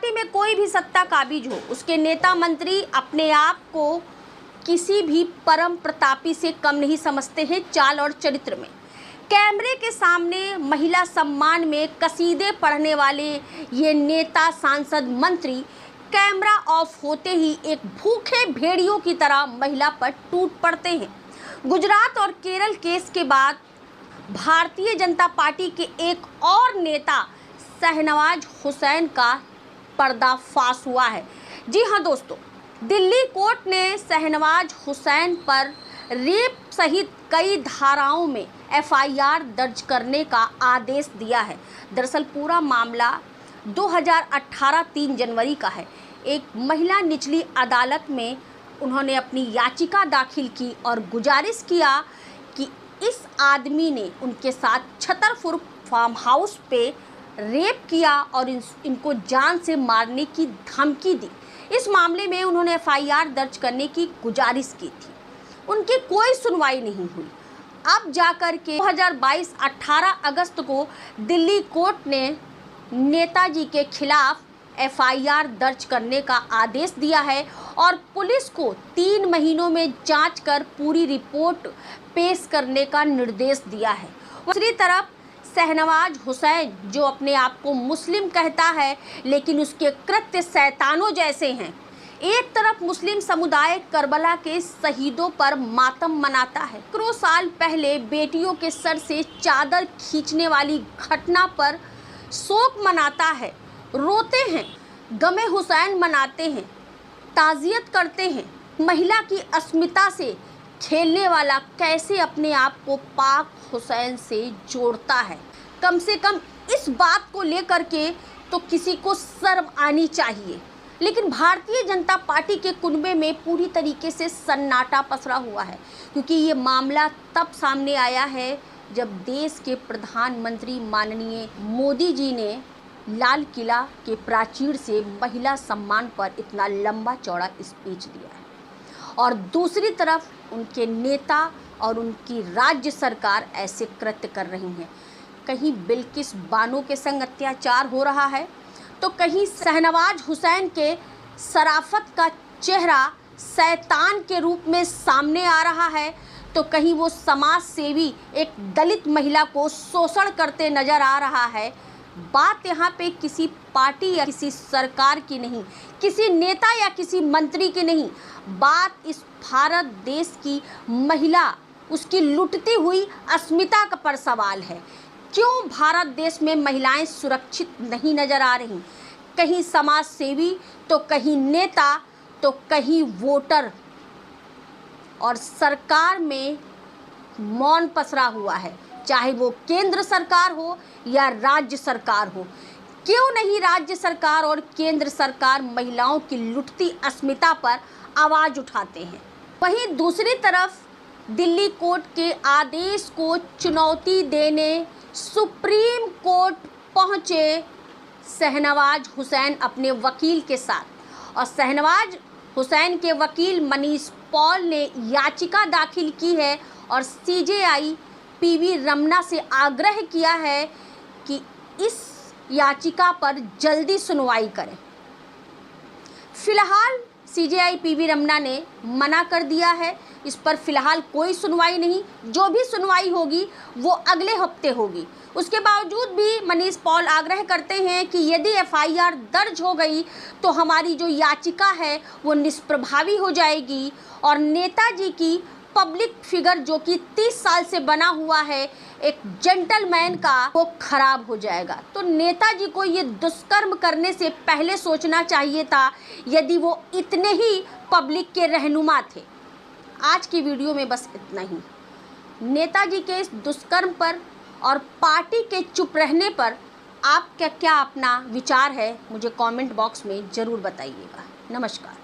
Party में कोई भी सत्ता काबिज हो, उसके नेता मंत्री अपने आप को किसी भी परम प्रतापी से कम नहीं समझते हैं चाल और चरित्र में। कैमरे के सामने महिला सम्मान में कसीदे पढ़ने वाले ये नेता, सांसद, मंत्री कैमरा ऑफ होते ही एक भूखे भेड़ियों की तरह महिला पर टूट पड़ते हैं। गुजरात और केरल केस के बाद भारतीय जनता पार्टी के एक और नेता शहनवाज हुसैन का पर्दाफाश हुआ है। जी हाँ दोस्तों, दिल्ली कोर्ट ने शहनवाज हुसैन पर रेप सहित कई धाराओं में एफआईआर दर्ज करने का आदेश दिया है। दरअसल पूरा मामला 2018 3 जनवरी का है। एक महिला निचली अदालत में उन्होंने अपनी याचिका दाखिल की और गुजारिश किया कि इस आदमी ने उनके साथ छतरपुर फार्म हाउस पे रेप किया और इनको जान से मारने की धमकी दी। इस मामले में उन्होंने एफआईआर दर्ज करने की गुजारिश की थी। उनकी कोई सुनवाई नहीं हुई। अब जाकर के 2022 18 अगस्त को दिल्ली कोर्ट ने नेताजी के खिलाफ एफआईआर दर्ज करने का आदेश दिया है और पुलिस को 3 महीनों में जांच कर पूरी रिपोर्ट पेश करने का निर्देश दिया है। दूसरी तरफ शहनवाज हुसैन, जो अपने आप को मुस्लिम कहता है लेकिन उसके कृत्य शैतानों जैसे हैं। एक तरफ मुस्लिम समुदाय करबला के शहीदों पर मातम मनाता है, सैकड़ों साल पहले बेटियों के सर से चादर खींचने वाली घटना पर शोक मनाता है, रोते हैं, गमे हुसैन मनाते हैं, ताज़ियत करते हैं। महिला की अस्मिता से खेलने वाला कैसे अपने आप को पाक हुसैन से जोड़ता है? कम से कम इस बात को लेकर के तो किसी को शर्म आनी चाहिए। लेकिन भारतीय जनता पार्टी के कुनबे में पूरी तरीके से सन्नाटा पसरा हुआ है, क्योंकि ये मामला तब सामने आया है जब देश के प्रधानमंत्री माननीय मोदी जी ने लाल किला के प्राचीर से महिला सम्मान पर इतना लंबा चौड़ा स्पीच दिया है और दूसरी तरफ उनके नेता और उनकी राज्य सरकार ऐसे कृत्य कर रही हैं। कहीं बिल्किस बानो के संग अत्याचार हो रहा है तो कहीं शहनवाज हुसैन के शराफत का चेहरा शैतान के रूप में सामने आ रहा है, तो कहीं वो समाज सेवी एक दलित महिला को शोषण करते नजर आ रहा है। बात यहाँ पे किसी पार्टी या किसी सरकार की नहीं, किसी नेता या किसी मंत्री की नहीं, बात इस भारत देश की महिला, उसकी लुटती हुई अस्मिता पर सवाल है। क्यों भारत देश में महिलाएं सुरक्षित नहीं नजर आ रही? कहीं समाज सेवी तो कहीं नेता तो कहीं वोटर, और सरकार में मौन पसरा हुआ है, चाहे वो केंद्र सरकार हो या राज्य सरकार हो। क्यों नहीं राज्य सरकार और केंद्र सरकार महिलाओं की लुटती अस्मिता पर आवाज़ उठाते हैं? वहीं दूसरी तरफ दिल्ली कोर्ट के आदेश को चुनौती देने सुप्रीम कोर्ट पहुंचे शहनवाज हुसैन अपने वकील के साथ, और शहनवाज हुसैन के वकील मनीष पॉल ने याचिका दाखिल की है और सीजेआई पीवी रमना से आग्रह किया है कि इस याचिका पर जल्दी सुनवाई करें। फिलहाल सीजेआई पीवी रमना ने मना कर दिया है, इस पर फिलहाल कोई सुनवाई नहीं। जो भी सुनवाई होगी वो अगले हफ्ते होगी। उसके बावजूद भी मनीष पॉल आग्रह करते हैं कि यदि एफआईआर दर्ज हो गई तो हमारी जो याचिका है वो निष्प्रभावी हो जाएगी और नेताजी की पब्लिक फिगर जो कि 30 साल से बना हुआ है एक जेंटलमैन का, वो खराब हो जाएगा। तो नेताजी को ये दुष्कर्म करने से पहले सोचना चाहिए था, यदि वो इतने ही पब्लिक के रहनुमा थे। आज की वीडियो में बस इतना ही। नेताजी के इस दुष्कर्म पर और पार्टी के चुप रहने पर आपका क्या अपना विचार है, मुझे कमेंट बॉक्स में ज़रूर बताइएगा। नमस्कार।